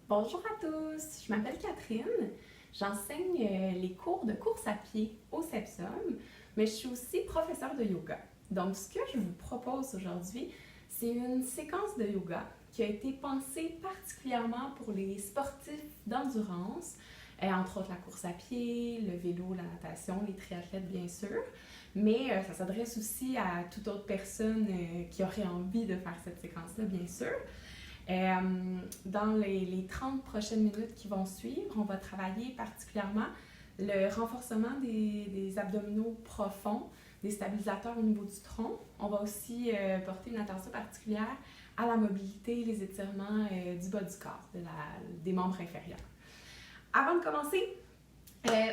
Bonjour à tous, je m'appelle Catherine, j'enseigne les cours de course à pied au CEPSOM, mais je suis aussi professeure de yoga. Donc ce que je vous propose aujourd'hui, c'est une séquence de yoga qui a été pensée particulièrement pour les sportifs d'endurance, entre autres la course à pied, le vélo, la natation, les triathlètes bien sûr, mais ça s'adresse aussi à toute autre personne qui aurait envie de faire cette séquence-là bien sûr. Dans les 30 prochaines minutes qui vont suivre, on va travailler particulièrement le renforcement des abdominaux profonds, des stabilisateurs au niveau du tronc. On va aussi porter une attention particulière à la mobilité, les étirements du bas du corps, des membres inférieurs. Avant de commencer,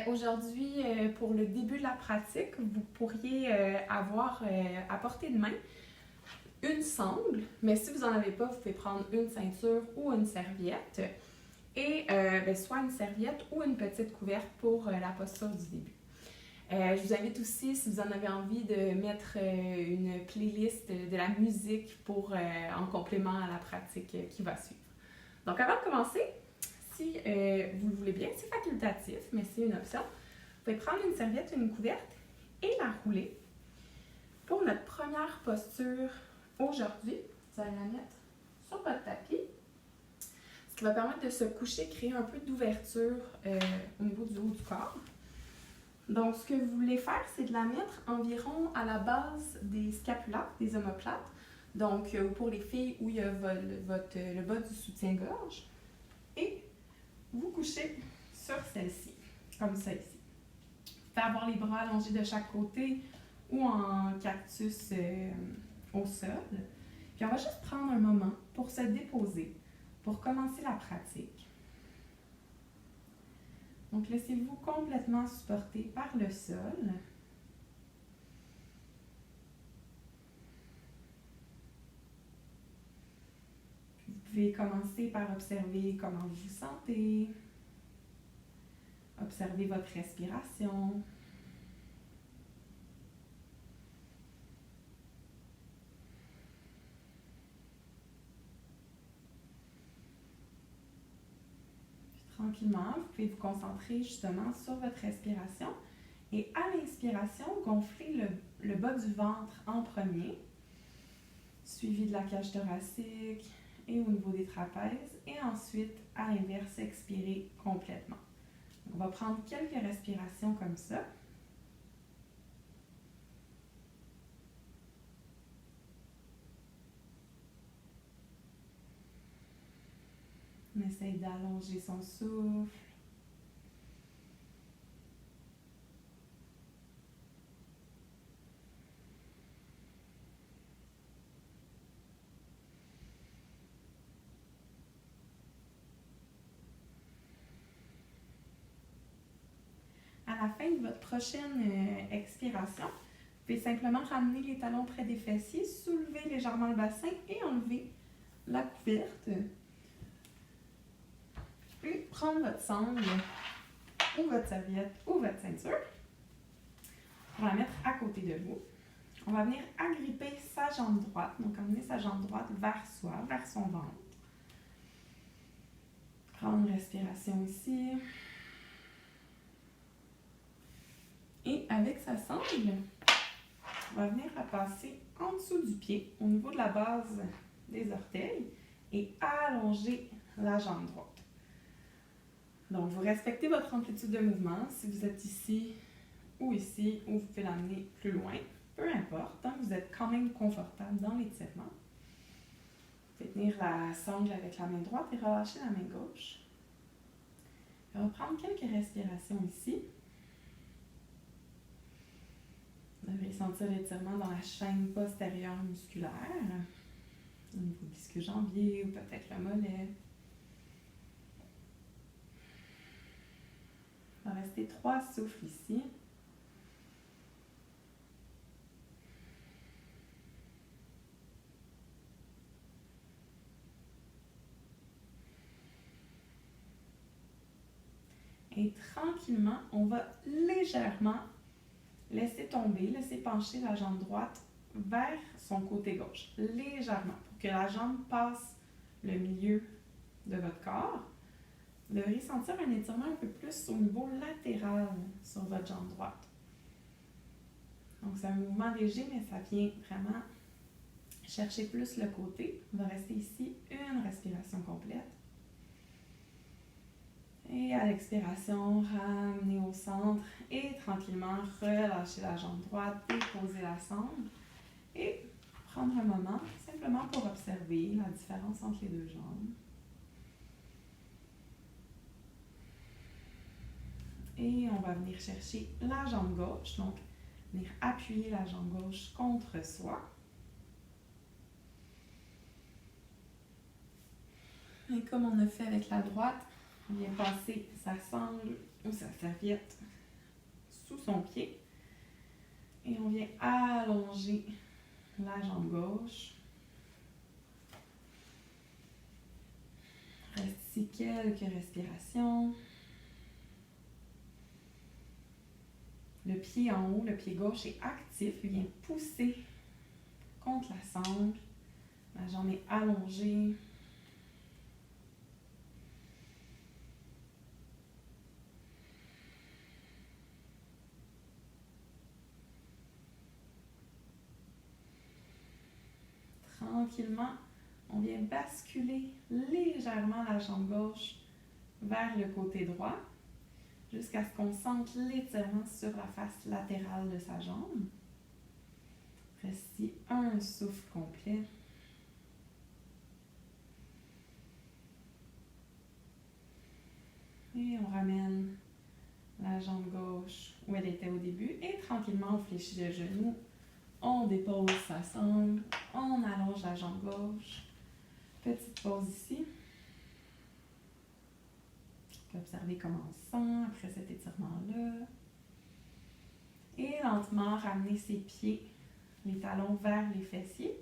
aujourd'hui, pour le début de la pratique, vous pourriez avoir à portée de main une sangle, mais si vous n'en avez pas, vous pouvez prendre une ceinture ou une serviette, et soit une serviette ou une petite couverte pour la posture du début. Je vous invite aussi, si vous en avez envie, de mettre une playlist de la musique en complément à la pratique qui va suivre. Donc avant de commencer, si vous le voulez bien, c'est facultatif, mais c'est une option. Vous pouvez prendre une serviette, une couverte et la rouler. Pour notre première posture aujourd'hui, vous allez la mettre sur votre tapis, ce qui va permettre de se coucher, créer un peu d'ouverture au niveau du haut du corps. Donc, ce que vous voulez faire, c'est de la mettre environ à la base des scapulaires, des omoplates. Donc, pour les filles où il y a le bas du soutien-gorge. Et vous couchez sur celle-ci, comme ça ici. Vous pouvez avoir les bras allongés de chaque côté ou en cactus au sol. Puis on va juste prendre un moment pour se déposer, pour commencer la pratique. Donc laissez-vous complètement supporter par le sol. Vous pouvez commencer par observer comment vous vous sentez, observer votre respiration. Tranquillement, vous pouvez vous concentrer justement sur votre respiration et à l'inspiration, gonflez le bas du ventre en premier, suivi de la cage thoracique et au niveau des trapèzes, et ensuite, à l'inverse, expirez complètement. Donc, on va prendre quelques respirations comme ça. On essaye d'allonger son souffle. À la fin de votre prochaine expiration, vous pouvez simplement ramener les talons près des fessiers, soulever légèrement le bassin et enlever la couverte. Puis prendre votre sangle ou votre serviette ou votre ceinture pour la mettre à côté de vous. On va venir agripper sa jambe droite, donc emmener sa jambe droite vers soi, vers son ventre. Prendre une respiration ici. Et avec sa sangle, on va venir la passer en dessous du pied, au niveau de la base des orteils, et allonger la jambe droite. Donc, vous respectez votre amplitude de mouvement. Si vous êtes ici, ou vous pouvez l'amener plus loin. Peu importe, tant que vous êtes quand même confortable dans l'étirement. Vous pouvez tenir la sangle avec la main droite et relâcher la main gauche. On va prendre quelques respirations ici. Vous devez sentir l'étirement dans la chaîne postérieure musculaire, au niveau du ischio-jambier ou peut-être le mollet. Il va rester 3 souffles ici. Et tranquillement, on va légèrement laisser pencher la jambe droite vers son côté gauche, légèrement, pour que la jambe passe le milieu de votre corps. Vous devriez sentir un étirement un peu plus au niveau latéral sur votre jambe droite. Donc, c'est un mouvement léger, mais ça vient vraiment chercher plus le côté. On va rester ici une respiration complète. Et à l'expiration, ramenez au centre et tranquillement relâchez la jambe droite, déposez la sangle et prendre un moment simplement pour observer la différence entre les deux jambes. Et on va venir chercher la jambe gauche, donc venir appuyer la jambe gauche contre soi. Et comme on a fait avec la droite, on vient passer sa sangle ou sa serviette sous son pied. Et on vient allonger la jambe gauche. Reste ici quelques respirations. Le pied en haut, le pied gauche est actif, il vient pousser contre la sangle. La jambe est allongée. Tranquillement, on vient basculer légèrement la jambe gauche vers le côté droit jusqu'à ce qu'on sente l'étirement sur la face latérale de sa jambe. Reste ici un souffle complet. Et on ramène la jambe gauche où elle était au début et tranquillement on fléchit le genou. On dépose sa sangle, on allonge la jambe gauche. Petite pause ici. On peut observer comment on se sent après cet étirement-là. Et lentement ramener ses pieds, les talons vers les fessiers.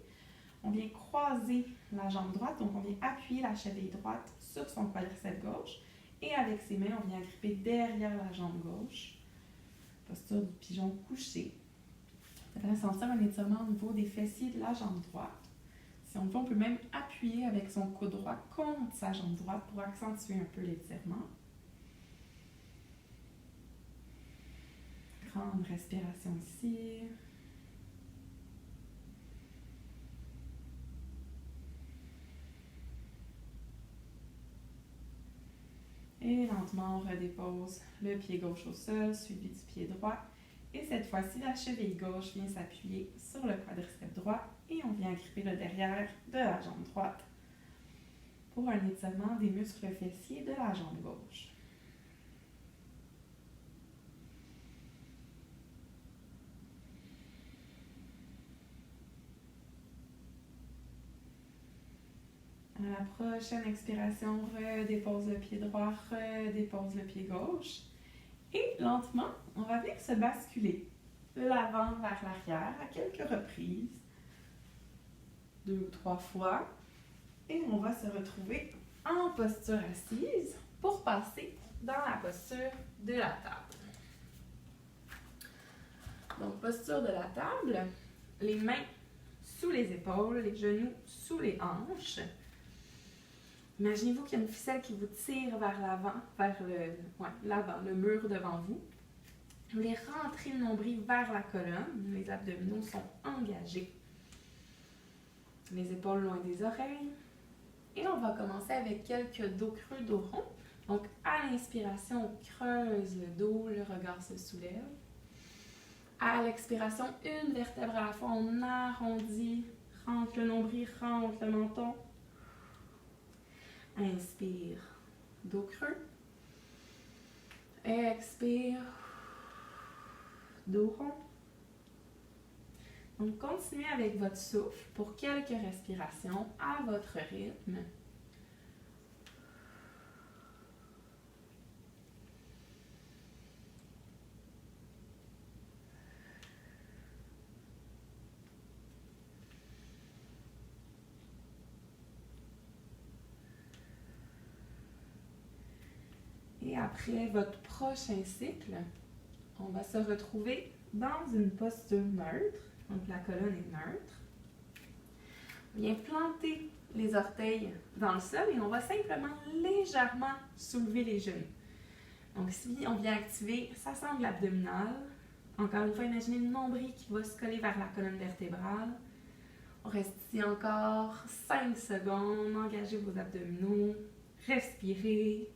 On vient croiser la jambe droite, donc on vient appuyer la cheville droite sur son quadriceps gauche. Et avec ses mains, on vient gripper derrière la jambe gauche. Posture du pigeon couché. Vous allez sentir un étirement au niveau des fessiers de la jambe droite. Si on veut, on peut même appuyer avec son coude droit contre sa jambe droite pour accentuer un peu l'étirement. Grande respiration ici. Et lentement, on redépose le pied gauche au sol, suivi du pied droit. Et cette fois-ci, la cheville gauche vient s'appuyer sur le quadriceps droit et on vient gripper le derrière de la jambe droite pour un étirement des muscles fessiers de la jambe gauche. À la prochaine expiration, redépose le pied droit, redépose le pied gauche. Et lentement, on va venir se basculer l'avant vers l'arrière à quelques reprises, 2 ou 3 fois. Et on va se retrouver en posture assise pour passer dans la posture de la table. Donc, posture de la table, les mains sous les épaules, les genoux sous les hanches. Imaginez-vous qu'il y a une ficelle qui vous tire vers l'avant, vers l'avant, le mur devant vous. Vous voulez rentrer le nombril vers la colonne. Les abdominaux sont engagés. Les épaules loin des oreilles. Et on va commencer avec quelques dos creux, dos rond. Donc, à l'inspiration, on creuse le dos, le regard se soulève. À l'expiration, une vertèbre à la fois, on arrondit, rentre le nombril, rentre le menton. Inspire, dos creux. Expire, dos rond. Donc, continuez avec votre souffle pour quelques respirations à votre rythme. Et après votre prochain cycle, on va se retrouver dans une posture neutre. Donc, la colonne est neutre. On vient planter les orteils dans le sol et on va simplement légèrement soulever les genoux. Donc si on vient activer sa sangle abdominale, encore une fois, imaginez le nombril qui va se coller vers la colonne vertébrale. On reste ici encore 5 secondes, engagez vos abdominaux, respirez.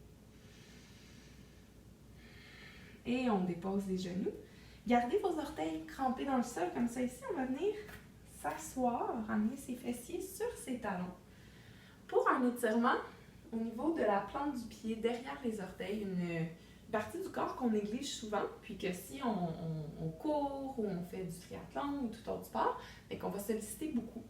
Et on dépose les genoux. Gardez vos orteils crampés dans le sol comme ça. Ici, on va venir s'asseoir, amener ses fessiers sur ses talons. Pour un étirement, au niveau de la plante du pied, derrière les orteils, une partie du corps qu'on néglige souvent, puis que si on court ou on fait du triathlon ou tout autre sport, bien qu'on va solliciter beaucoup.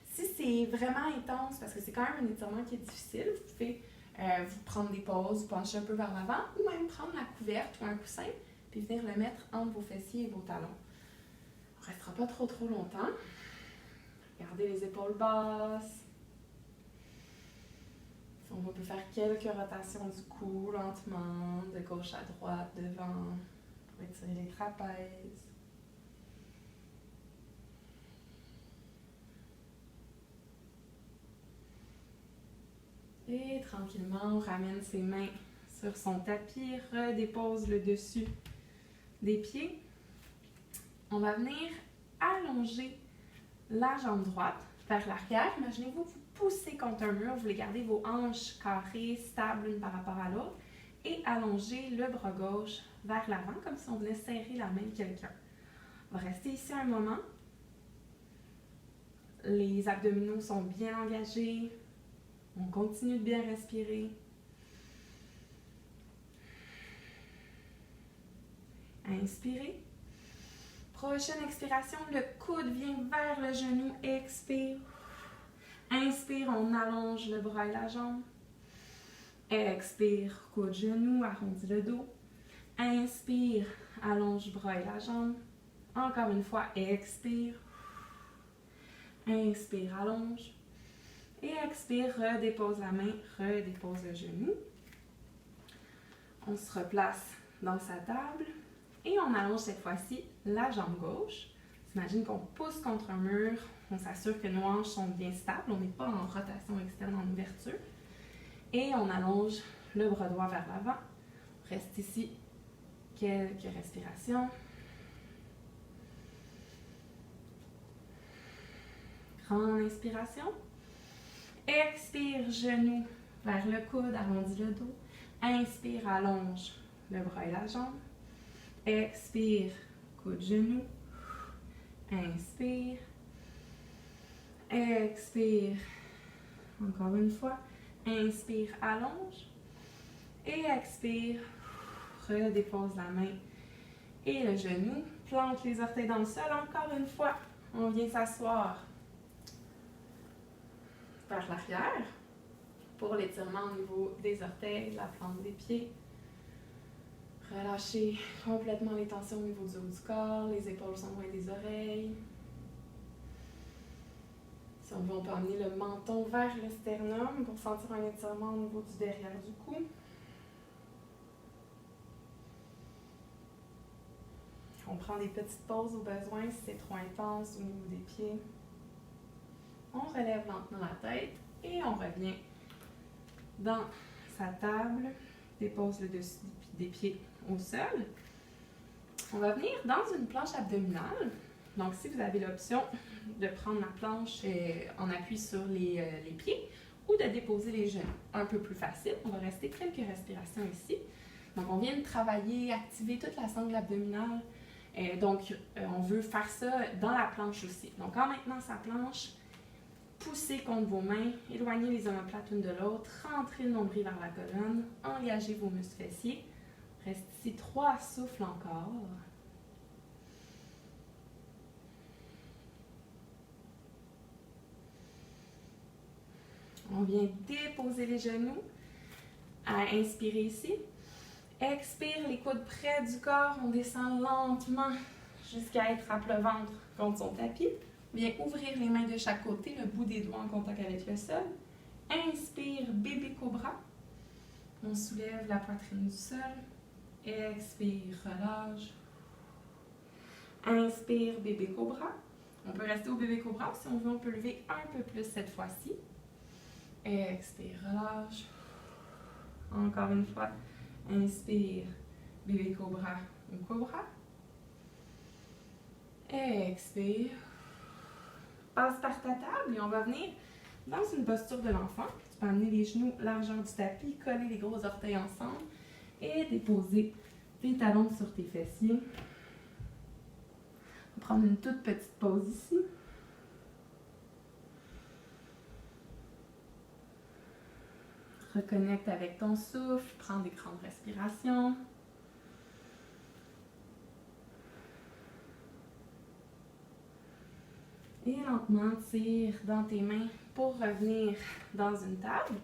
Si c'est vraiment intense, parce que c'est quand même un étirement qui est difficile, vous pouvez vous prendre des pauses, vous pencher un peu vers l'avant, ou même prendre la couverte ou un coussin, puis venir le mettre entre vos fessiers et vos talons. On ne restera pas trop longtemps. Gardez les épaules basses. On peut faire quelques rotations du cou lentement, de gauche à droite, devant, pour étirer les trapèzes. Et tranquillement, on ramène ses mains sur son tapis, redépose le dessus des pieds. On va venir allonger la jambe droite vers l'arrière. Imaginez-vous, vous poussez contre un mur, vous voulez garder vos hanches carrées, stables l'une par rapport à l'autre, et allonger le bras gauche vers l'avant, comme si on venait serrer la main de quelqu'un. On va rester ici un moment. Les abdominaux sont bien engagés. On continue de bien respirer. Inspirez. Prochaine expiration, le coude vient vers le genou. Expire. Inspire, on allonge le bras et la jambe. Expire, coude, genou, arrondis le dos. Inspire, allonge bras et la jambe. Encore une fois, expire. Inspire, allonge. Et expire, redépose la main, redépose le genou. On se replace dans sa table et on allonge cette fois-ci la jambe gauche. Imagine qu'on pousse contre un mur, on s'assure que nos hanches sont bien stables, on n'est pas en rotation externe, en ouverture. Et on allonge le bras droit vers l'avant. On reste ici quelques respirations. Grande inspiration. Expire, genou vers le coude, arrondis le dos. Inspire, allonge le bras et la jambe. Expire, coude, genou. Inspire. Expire. Encore une fois. Inspire, allonge. Et expire. Redépose la main et le genou. Plante les orteils dans le sol. Encore une fois. On vient s'asseoir vers l'arrière pour l'étirement au niveau des orteils, de la plante des pieds. Relâchez complètement les tensions au niveau du haut du corps, les épaules sont loin des oreilles. Si on veut, on peut emmener le menton vers le sternum pour sentir un étirement au niveau du derrière du cou. On prend des petites pauses au besoin si c'est trop intense au niveau des pieds. On relève lentement la tête et on revient dans sa table. Dépose le dessus des pieds au sol. On va venir dans une planche abdominale. Donc, si vous avez l'option de prendre la planche en appui sur les pieds ou de déposer les genoux, un peu plus facile. On va rester quelques respirations ici. Donc, on vient de travailler, activer toute la sangle abdominale. On veut faire ça dans la planche aussi. Donc, en maintenant sa planche, poussez contre vos mains, éloignez les omoplates l'une de l'autre, rentrez le nombril vers la colonne, engagez vos muscles fessiers. Reste ici 3 souffles encore. On vient déposer les genoux. Inspirez ici. Expire, les coudes près du corps. On descend lentement jusqu'à être à plat ventre contre son tapis. Bien ouvrir les mains de chaque côté, le bout des doigts en contact avec le sol. Inspire, bébé cobra. On soulève la poitrine du sol. Expire, relâche. Inspire, bébé cobra. On peut rester au bébé cobra. Si on veut, on peut lever un peu plus cette fois-ci. Expire, relâche. Encore une fois. Inspire, bébé cobra ou cobra. Expire. Passe par ta table et on va venir dans une posture de l'enfant. Tu peux amener les genoux largeur du tapis, coller les gros orteils ensemble et déposer tes talons sur tes fessiers. On va prendre une toute petite pause ici. Reconnecte avec ton souffle, prends des grandes respirations. Et lentement, tire dans tes mains pour revenir dans une table.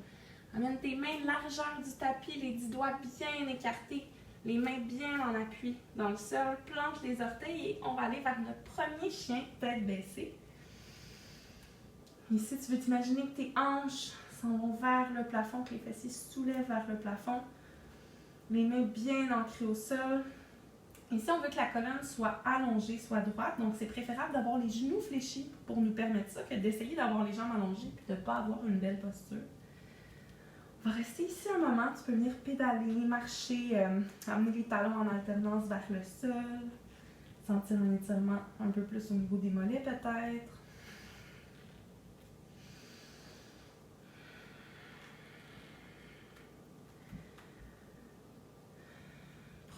Amène tes mains largeur du tapis, les 10 doigts bien écartés, les mains bien en appui dans le sol. Planche les orteils et on va aller vers notre premier chien, tête baissée. Ici, tu veux t'imaginer que tes hanches s'en vont vers le plafond, que les fessiers se soulèvent vers le plafond. Les mains bien ancrées au sol. Ici, on veut que la colonne soit allongée, soit droite. Donc, c'est préférable d'avoir les genoux fléchis pour nous permettre ça que d'essayer d'avoir les jambes allongées et de ne pas avoir une belle posture. On va rester ici un moment. Tu peux venir pédaler, marcher, amener les talons en alternance vers le sol. Sentir un étirement un peu plus au niveau des mollets peut-être.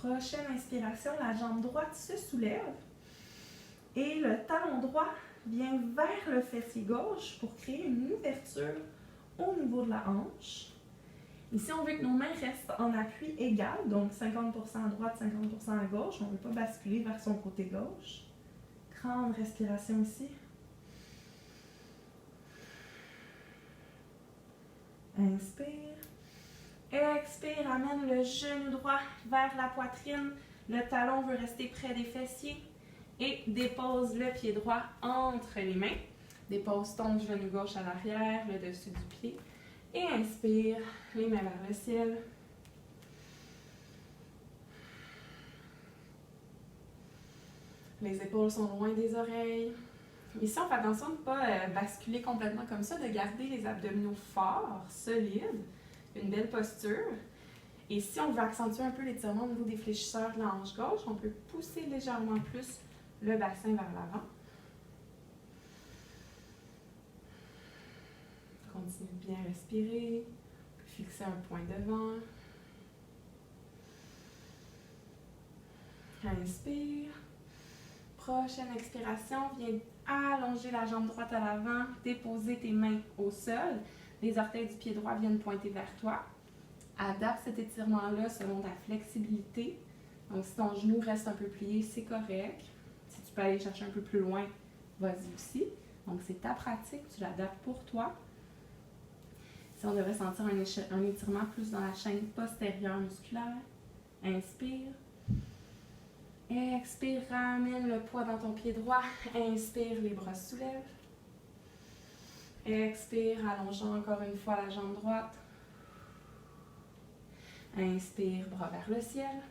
Prochaine inspiration, la jambe droite se soulève et le talon droit vient vers le fessier gauche pour créer une ouverture au niveau de la hanche. Ici, on veut que nos mains restent en appui égal, donc 50% à droite, 50% à gauche. On ne veut pas basculer vers son côté gauche. Grande respiration ici. Inspire. Expire, amène le genou droit vers la poitrine. Le talon veut rester près des fessiers. Et dépose le pied droit entre les mains. Dépose ton genou gauche à l'arrière, le dessus du pied. Et inspire, les mains vers le ciel. Les épaules sont loin des oreilles. Ici, on fait attention de ne pas basculer complètement comme ça, de garder les abdominaux forts, solides. Une belle posture. Et si on veut accentuer un peu l'étirement au niveau des fléchisseurs de la hanche gauche, on peut pousser légèrement plus le bassin vers l'avant. Continue de bien respirer. On peut fixer un point devant. Inspire. Prochaine expiration, viens allonger la jambe droite à l'avant, déposer tes mains au sol. Les orteils du pied droit viennent pointer vers toi. Adapte cet étirement-là selon ta flexibilité. Donc, si ton genou reste un peu plié, c'est correct. Si tu peux aller chercher un peu plus loin, vas-y aussi. Donc, c'est ta pratique, tu l'adaptes pour toi. Si on devrait sentir un étirement plus dans la chaîne postérieure musculaire, inspire. Expire, ramène le poids dans ton pied droit. Inspire, les bras se soulèvent. Expire, allongeant encore une fois la jambe droite. Inspire, bras vers le ciel.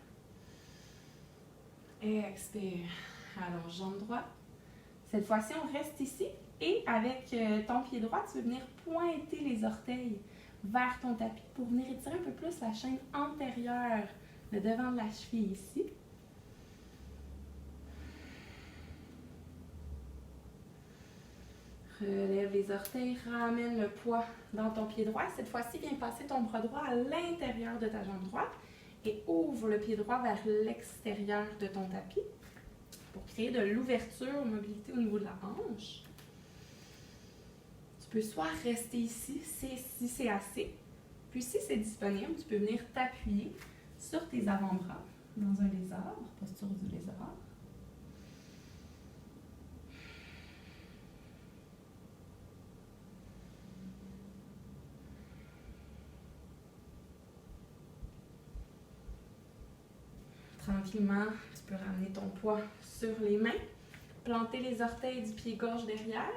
Expire, allonge jambe droite. Cette fois-ci, on reste ici et avec ton pied droit, tu veux venir pointer les orteils vers ton tapis pour venir étirer un peu plus la chaîne antérieure, le devant de la cheville ici. Relève les orteils, ramène le poids dans ton pied droit. Cette fois-ci, viens passer ton bras droit à l'intérieur de ta jambe droite et ouvre le pied droit vers l'extérieur de ton tapis pour créer de l'ouverture, mobilité au niveau de la hanche. Tu peux soit rester ici, si c'est assez, puis si c'est disponible, tu peux venir t'appuyer sur tes avant-bras dans un lézard, posture du lézard. Tranquillement, tu peux ramener ton poids sur les mains, planter les orteils du pied gauche derrière,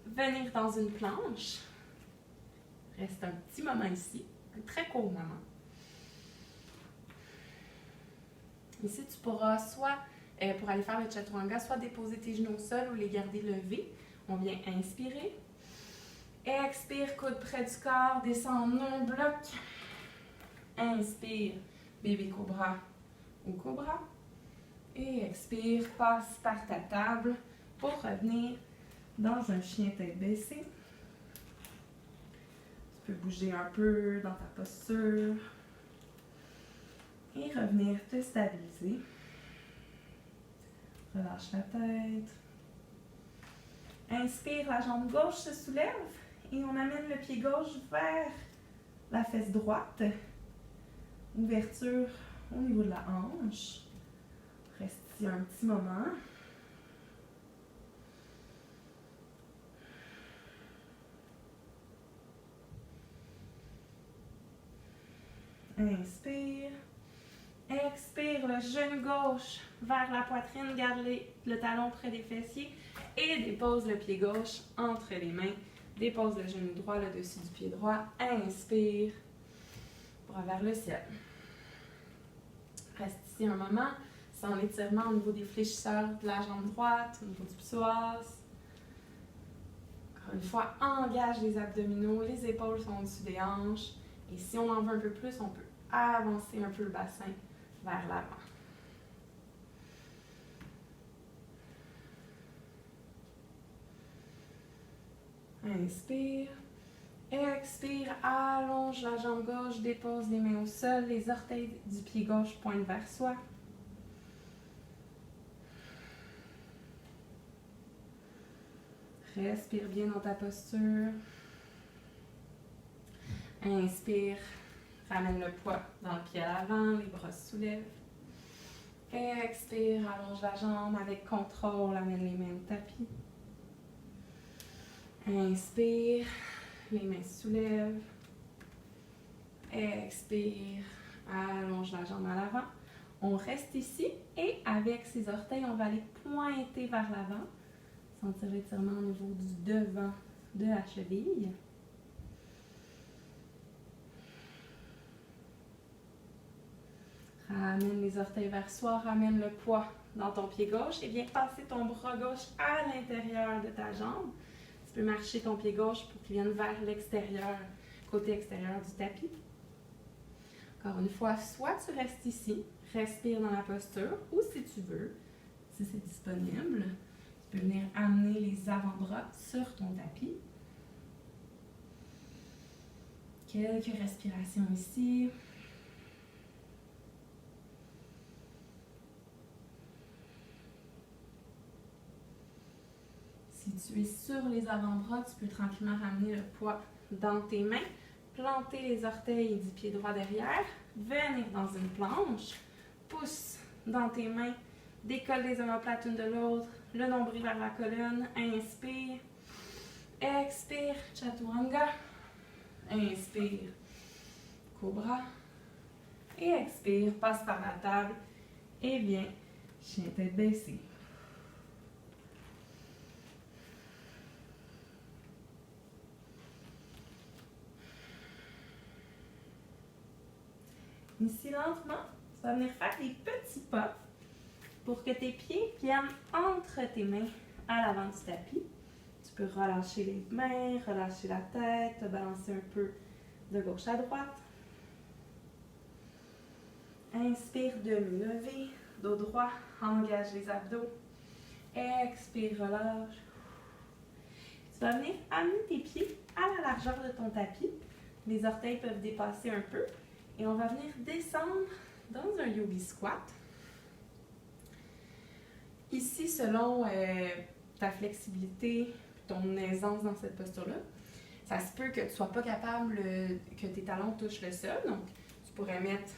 venir dans une planche. Reste un petit moment ici, un très court moment. Ici, tu pourras soit, pour aller faire le chaturanga, soit déposer tes genoux au sol ou les garder levés. On vient inspirer. Expire, coude près du corps, descend en un bloc. Inspire, bébé cobra ou cobra. Et expire, passe par ta table pour revenir dans un chien tête baissée. Tu peux bouger un peu dans ta posture et revenir te stabiliser. Relâche la tête. Inspire, la jambe gauche se soulève et on amène le pied gauche vers la fesse droite. Ouverture au niveau de la hanche. Reste ici un petit moment. Inspire. Expire, le genou gauche vers la poitrine. Garde le talon près des fessiers et dépose le pied gauche entre les mains. Dépose le genou droit le dessus du pied droit. Inspire. Bras vers le ciel. Reste ici un moment. Sans l'étirement au niveau des fléchisseurs de la jambe droite, au niveau du psoas. Encore une fois, engage les abdominaux. Les épaules sont au-dessus des hanches. Et si on en veut un peu plus, on peut avancer un peu le bassin vers l'avant. Inspire. Expire, allonge la jambe gauche, dépose les mains au sol, les orteils du pied gauche pointent vers soi. Respire bien dans ta posture. Inspire, ramène le poids dans le pied à l'avant, les bras se soulèvent. Expire, allonge la jambe avec contrôle, amène les mains au tapis. Inspire, les mains se soulèvent. Expire, allonge la jambe à l'avant. On reste ici et avec ses orteils, on va aller pointer vers l'avant. Sentir l'étirement au niveau du devant de la cheville. Ramène les orteils vers soi, ramène le poids dans ton pied gauche et viens passer ton bras gauche à l'intérieur de ta jambe. Tu peux marcher ton pied gauche pour qu'il vienne vers l'extérieur, côté extérieur du tapis. Encore une fois, soit tu restes ici, respire dans la posture, ou si tu veux, si c'est disponible, tu peux venir amener les avant-bras sur ton tapis. Quelques respirations ici. Si tu es sur les avant-bras, tu peux tranquillement ramener le poids dans tes mains, planter les orteils du pied droit derrière, venir dans une planche, pousse dans tes mains, décolle les omoplates l'une de l'autre, le nombril vers la colonne, inspire, expire, chaturanga, inspire, cobra, et expire, passe par la table, et viens, chien tête baissée. Ici, lentement, tu vas venir faire des petits pas pour que tes pieds viennent entre tes mains à l'avant du tapis. Tu peux relâcher les mains, relâcher la tête, te balancer un peu de gauche à droite. Inspire, demi-levé, dos droit, engage les abdos. Expire, relâche. Tu vas venir amener tes pieds à la largeur de ton tapis. Les orteils peuvent dépasser un peu. Et on va venir descendre dans un yogi squat. Ici, selon ta flexibilité, ton aisance dans cette posture-là, ça se peut que tu ne sois pas capable que tes talons touchent le sol. Donc, tu pourrais mettre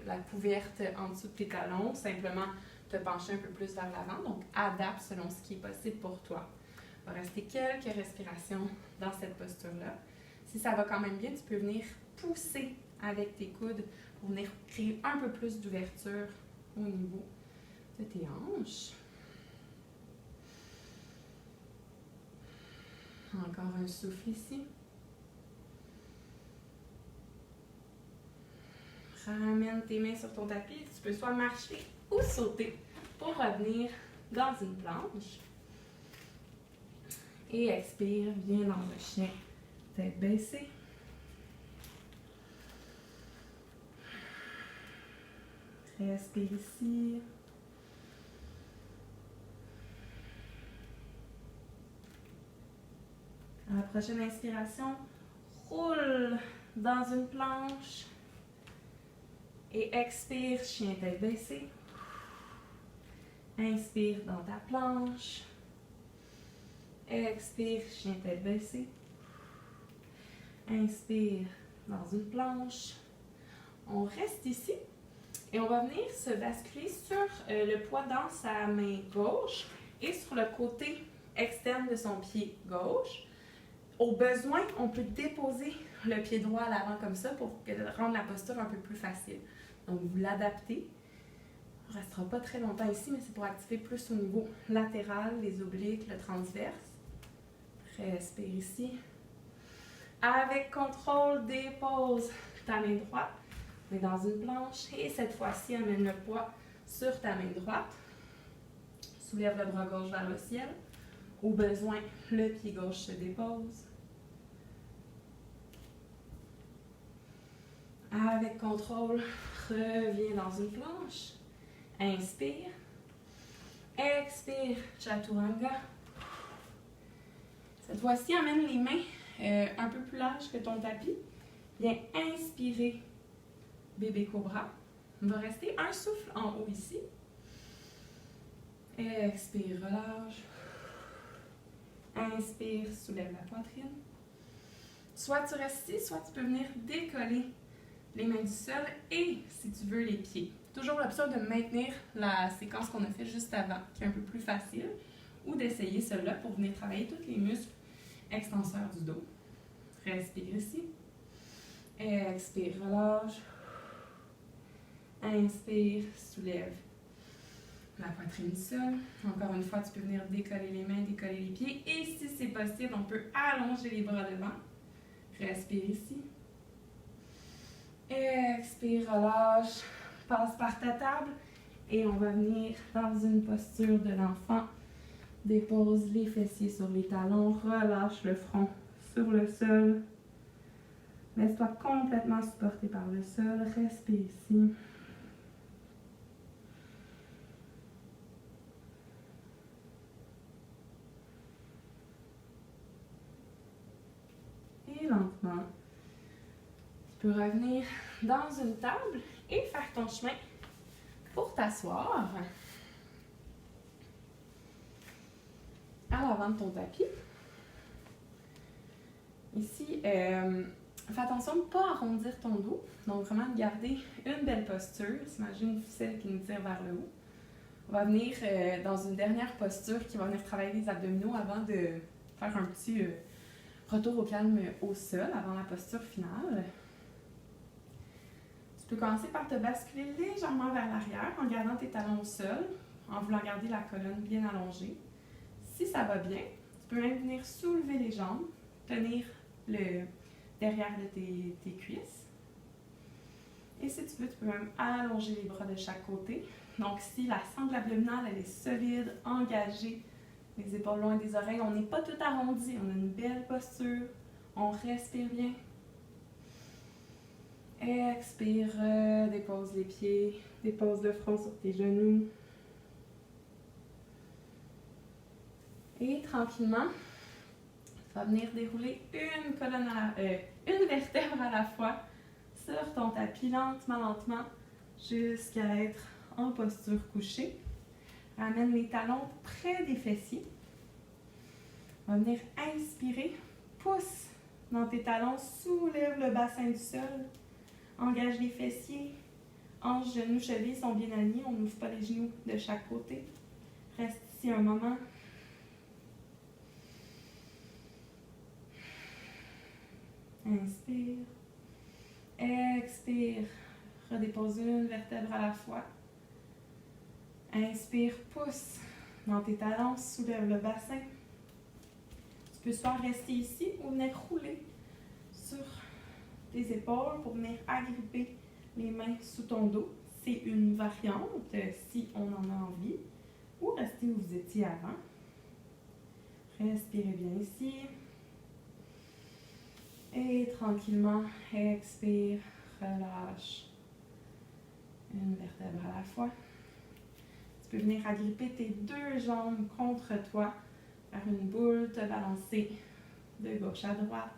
la couverte en dessous de tes talons, simplement te pencher un peu plus vers l'avant. Donc, adapte selon ce qui est possible pour toi. Il va rester quelques respirations dans cette posture-là. Si ça va quand même bien, tu peux venir pousser avec tes coudes pour venir créer un peu plus d'ouverture au niveau de tes hanches. Encore un souffle ici. Ramène tes mains sur ton tapis. Tu peux soit marcher ou sauter pour revenir dans une planche. Et expire, viens dans le chien, tête baissée. Respire ici. À la prochaine inspiration, roule dans une planche. Et expire, chien tête baissée. Inspire dans ta planche. Expire, chien tête baissée. Inspire dans une planche. On reste ici et on va venir se basculer sur le poids dans sa main gauche et sur le côté externe de son pied gauche. Au besoin, on peut déposer le pied droit à l'avant comme ça pour rendre la posture un peu plus facile. Donc, vous l'adaptez. On ne restera pas très longtemps ici, mais c'est pour activer plus au niveau latéral, les obliques, le transverse. Respire ici. Avec contrôle, dépose ta main droite. On est dans une planche et cette fois-ci, amène le poids sur ta main droite. Soulève le bras gauche vers le ciel. Au besoin, le pied gauche se dépose. Avec contrôle, reviens dans une planche. Inspire. Expire, Chaturanga. Cette fois-ci, amène les mains un peu plus larges que ton tapis. Viens inspirer, bébé cobra. On va rester un souffle en haut ici. Expire, relâche. Inspire, soulève la poitrine. Soit tu restes ici, soit tu peux venir décoller les mains du sol et, si tu veux, les pieds. Toujours l'option de maintenir la séquence qu'on a fait juste avant, qui est un peu plus facile, ou d'essayer celle-là pour venir travailler tous les muscles extenseurs du dos. Respire ici. Expire, relâche. Inspire, soulève la poitrine du sol. Encore une fois, tu peux venir décoller les mains, décoller les pieds. Et si c'est possible, on peut allonger les bras devant. Respire ici. Expire, relâche. Passe par ta table. Et on va venir dans une posture de l'enfant. Dépose les fessiers sur les talons. Relâche le front sur le sol. Laisse-toi complètement supporter par le sol. Respire ici. Et lentement, tu peux revenir dans une table et faire ton chemin pour t'asseoir à l'avant de ton tapis. Ici, fais attention de ne pas arrondir ton dos, donc vraiment de garder une belle posture. Imagine une ficelle qui nous tire vers le haut. On va venir dans une dernière posture qui va venir travailler les abdominaux avant de faire un petit retour au calme au sol, avant la posture finale. Tu peux commencer par te basculer légèrement vers l'arrière en gardant tes talons au sol, en voulant garder la colonne bien allongée. Si ça va bien, tu peux même venir soulever les jambes, tenir le derrière de tes cuisses. Et si tu veux, tu peux même allonger les bras de chaque côté. Donc si la sangle abdominale elle est solide, engagée, les épaules loin des oreilles, on n'est pas tout arrondi, on a une belle posture, on respire bien. Expire, dépose les pieds, dépose le front sur tes genoux. Et tranquillement, tu vas venir dérouler une vertèbre à la fois sur ton tapis, lentement, jusqu'à être en posture couchée. Ramène les talons près des fessiers. On va venir inspirer, pousse dans tes talons, soulève le bassin du sol, engage les fessiers, hanches, genoux, chevilles sont bien alignés, on n'ouvre pas les genoux de chaque côté. Reste ici un moment. Inspire. Expire. Redépose une vertèbre à la fois. Inspire, pousse dans tes talons, soulève le bassin. Tu peux soit rester ici ou venir rouler sur tes épaules pour venir agripper les mains sous ton dos. C'est une variante si on en a envie. Ou rester où vous étiez avant. Respirez bien ici. Et tranquillement, expire, relâche une vertèbre à la fois. Tu peux venir agripper tes deux jambes contre toi, faire une boule, te balancer de gauche à droite.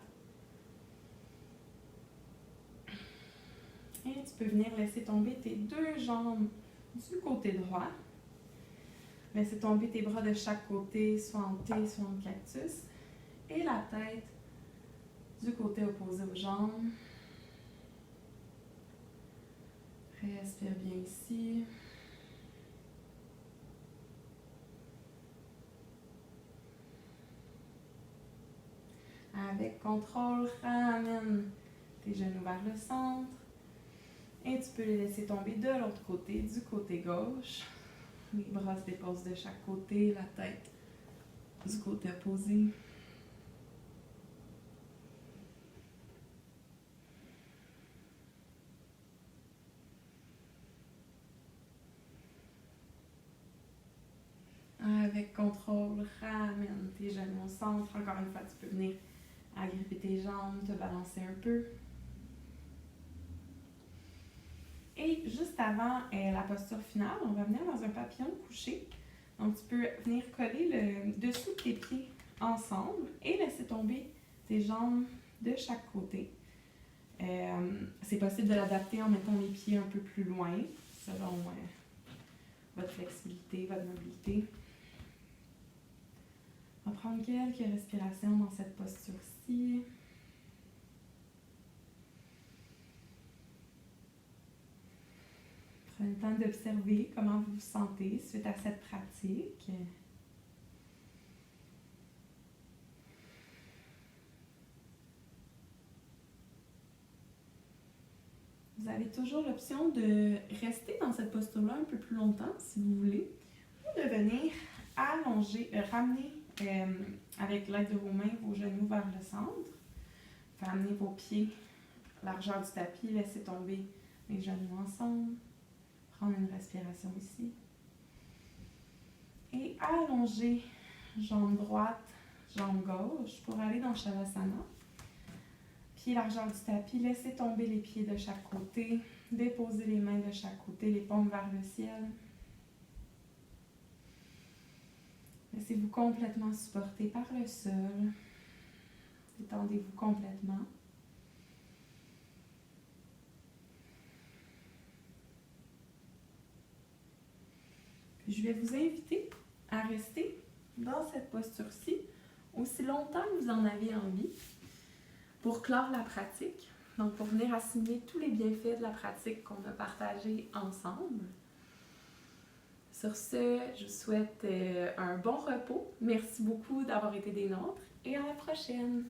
Et tu peux venir laisser tomber tes deux jambes du côté droit. Laisser tomber tes bras de chaque côté, soit en T, soit en cactus. Et la tête du côté opposé aux jambes. Respire bien ici. Avec contrôle, ramène tes genoux vers le centre. Et tu peux les laisser tomber de l'autre côté, du côté gauche. Les bras se déposent de chaque côté, la tête du côté opposé. Avec contrôle, ramène tes genoux au centre. Encore une fois, tu peux venir agripper tes jambes, te balancer un peu. Et juste avant la posture finale, on va venir dans un papillon couché. Donc, tu peux venir coller le dessous de tes pieds ensemble et laisser tomber tes jambes de chaque côté. C'est possible de l'adapter en mettant les pieds un peu plus loin, selon votre flexibilité, votre mobilité. On va prendre quelques respirations dans cette posture-ci. Prenez le temps d'observer comment vous vous sentez suite à cette pratique. Vous avez toujours l'option de rester dans cette posture-là un peu plus longtemps, si vous voulez, ou de venir allonger, ramener avec l'aide de vos mains vos genoux vers le centre. Vous amener vos pieds largeur du tapis, laissez tomber les genoux ensemble. Prendre une respiration ici. Et allonger jambe droite, jambe gauche pour aller dans Shavasana. Pieds largeur du tapis, laissez tomber les pieds de chaque côté. Déposez les mains de chaque côté, les paumes vers le ciel. Laissez-vous complètement supporter par le sol. Détendez-vous complètement. Puis je vais vous inviter à rester dans cette posture-ci aussi longtemps que vous en avez envie pour clore la pratique. Donc, pour venir assimiler tous les bienfaits de la pratique qu'on a partagée ensemble. Sur ce, je vous souhaite un bon repos. Merci beaucoup d'avoir été des nôtres et à la prochaine!